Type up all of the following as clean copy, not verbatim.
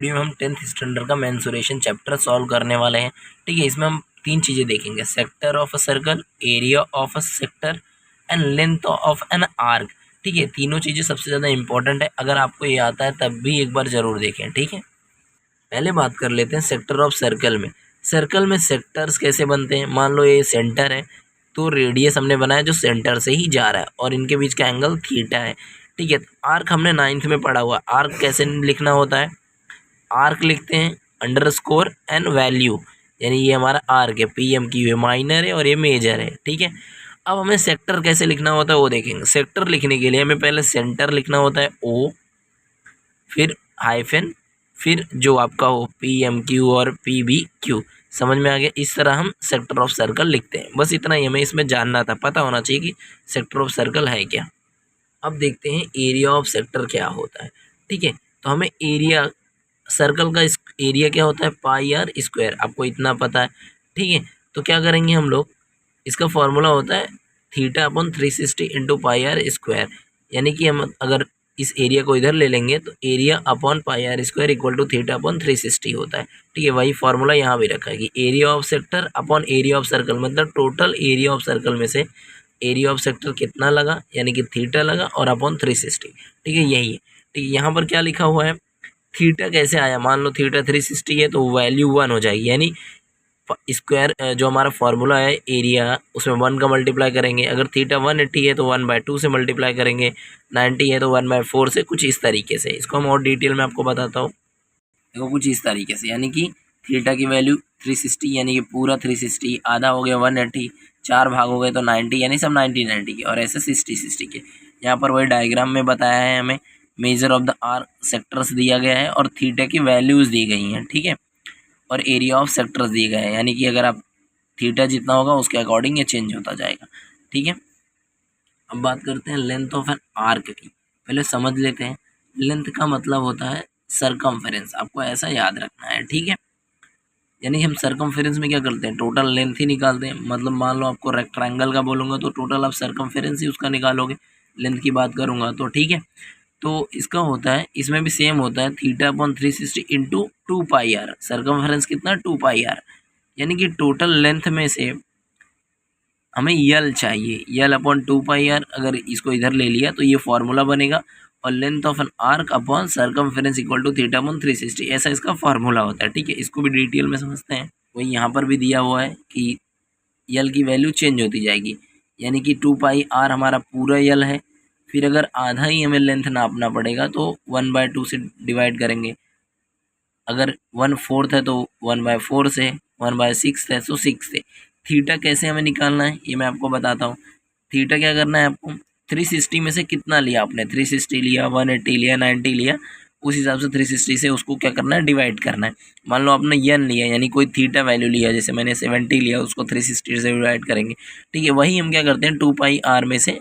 Video में हम 10th standard का मेंसुरेशन चैप्टर सॉल्व करने वाले हैं। ठीक है, इसमें हम तीन चीज़ें देखेंगे, sector of a circle, area of a sector and length of an arc. ठीक है, तीनों चीज़ें सबसे ज़्यादा इंपॉर्टेंट है, अगर आपको ये आता है तब भी एक बार ज़रूर देखें। ठीक है, पहले बात कर लेते हैं सेक्टर ऑफ सर्कल में। सर्कल में सेक्टर्स कैसे बनते हैं, मान लो ये सेंटर है तो रेडियस हमने बनाया जो सेंटर से ही जा रहा है और इनके बीच का एंगल थीटा है। ठीक है, आर्क हमने 9th में पढ़ा हुआ, आर्क कैसे लिखना होता है, आर्क लिखते हैं अंडरस्कोर एंड वैल्यू, यानी ये हमारा आर्क है, पी एम क्यू है, माइनर है और ये मेजर है। ठीक है, अब हमें सेक्टर कैसे लिखना होता है वो देखेंगे। सेक्टर लिखने के लिए हमें पहले सेंटर लिखना होता है ओ, फिर हाइफन, फिर जो आपका हो पी एम क्यू और पी बी क्यू। समझ में आ गया, इस तरह हम सेक्टर ऑफ सर्कल लिखते हैं। बस इतना ही हमें इसमें जानना था, पता होना चाहिए कि सेक्टर ऑफ सर्कल है क्या। अब देखते हैं एरिया ऑफ सेक्टर क्या होता है। ठीक है, तो हमें एरिया सर्कल का एरिया क्या होता है, पाई आर स्क्वायर, आपको इतना पता है। ठीक है, तो क्या करेंगे हम लोग, इसका फॉर्मूला होता है theta upon 360 into pi r square, यानी कि हम अगर इस एरिया को इधर ले लेंगे तो area upon pi r square equal to theta upon 360 होता है। ठीक है, वही फॉर्मूला यहाँ भी रखा है कि area of sector upon area of circle, मतलब टोटल एरिया ऑफ सर्कल में से एरिया ऑफ सेक्टर कितना लगा, यानी कि थीटा लगा और अपॉन 360। ठीक है, यही है। ठीक है, यहाँ पर क्या लिखा हुआ है, थीटा कैसे आया, मान लो थीटा 360 है तो वैल्यू 1 हो जाएगी, यानी स्क्वायर जो हमारा फॉर्मूला है एरिया, उसमें 1 का मल्टीप्लाई करेंगे। अगर थीटा 180 है तो 1/2 से मल्टीप्लाई करेंगे, 90 है तो 1/4 से, कुछ इस तरीके से। इसको हम और डिटेल में आपको बताता हूँ। देखो कुछ इस तरीके से, यानी कि थीटा की वैल्यू 360, यानी कि पूरा 360, आधा हो गया 180, 4 भाग हो गए तो 90, यानी सब 90 के, और ऐसे 60 के। यहाँ पर वही डायग्राम में बताया है हमें, measure of the arc sectors दिया गया है और थीटा की वैल्यूज़ दी गई हैं। ठीक है, और एरिया ऑफ सेक्टर्स दिए गए हैं, यानी कि अगर आप थीटा जितना होगा उसके अकॉर्डिंग ये चेंज होता जाएगा। ठीक है, अब बात करते हैं लेंथ ऑफ एन आर्क की। पहले समझ लेते हैं, लेंथ का मतलब होता है सरकमफेरेंस, आपको ऐसा याद रखना है। ठीक है, यानी हम सरकमफेरेंस में क्या करते हैं, टोटल लेंथ ही निकालते हैं। मतलब मान लो आपको रेक्टेंगल का बोलूँगा तो टोटल आप सरकमफेरेंस ही उसका निकालोगे, लेंथ की बात करूँगा तो। ठीक है, तो इसका होता है, इसमें भी सेम होता है, theta upon 360 into 2 pi r. Circumference कितना, 2 पाई आर, यानी कि टोटल लेंथ में से हमें यल चाहिए, यल अपॉन 2 पाई आर। अगर इसको इधर ले लिया तो ये फॉर्मूला बनेगा, और length of an arc upon circumference equal to theta upon 360, ऐसा इसका फॉर्मूला होता है। ठीक है, इसको भी डिटेल में समझते हैं। वही यहाँ पर भी दिया हुआ है कि यल की वैल्यू चेंज होती जाएगी, यानी कि 2 पाई आर हमारा पूरा यल है, फिर अगर आधा ही हमें लेंथ नापना पड़ेगा तो 1/2 से डिवाइड करेंगे। अगर 1/4 है तो 1/4 से, 1/6 है तो 6 से। थीटा कैसे हमें निकालना है ये मैं आपको बताता हूँ। थीटा क्या करना है आपको, 360 में से कितना लिया आपने, 360 लिया, 180 लिया, 90 लिया, उस हिसाब से 360 से उसको क्या करना है, डिवाइड करना है। मान लो आपने यन लिया, यानी कोई थीटा वैल्यू लिया, जैसे मैंने 70 लिया, उसको 360 से डिवाइड करेंगे। ठीक है, वही हम क्या करते हैं, 2 पाई आर में से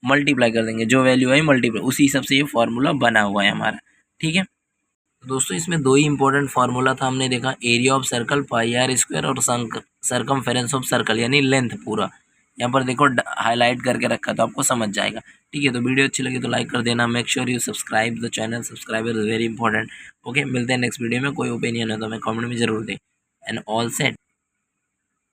मल्टीप्लाई कर देंगे, जो वैल्यू आई मल्टीप्लाई, उसी हिसाब से ये फॉर्मूला बना हुआ है हमारा। ठीक है, तो दोस्तों इसमें दो ही इंपॉर्टेंट फार्मूला था, हमने देखा area of circle pi r square और सरकमफेरेंस ऑफ सर्कल यानी लेंथ पूरा। यहाँ पर देखो हाईलाइट करके रखा तो आपको समझ जाएगा। ठीक है, तो वीडियो अच्छी लगी तो लाइक कर देना, make sure you subscribe the channel, subscriber is very important. Okay, मिलते हैं नेक्स्ट वीडियो में। कोई ओपिनियन है तो हमें कमेंट में जरूर दें। And all set.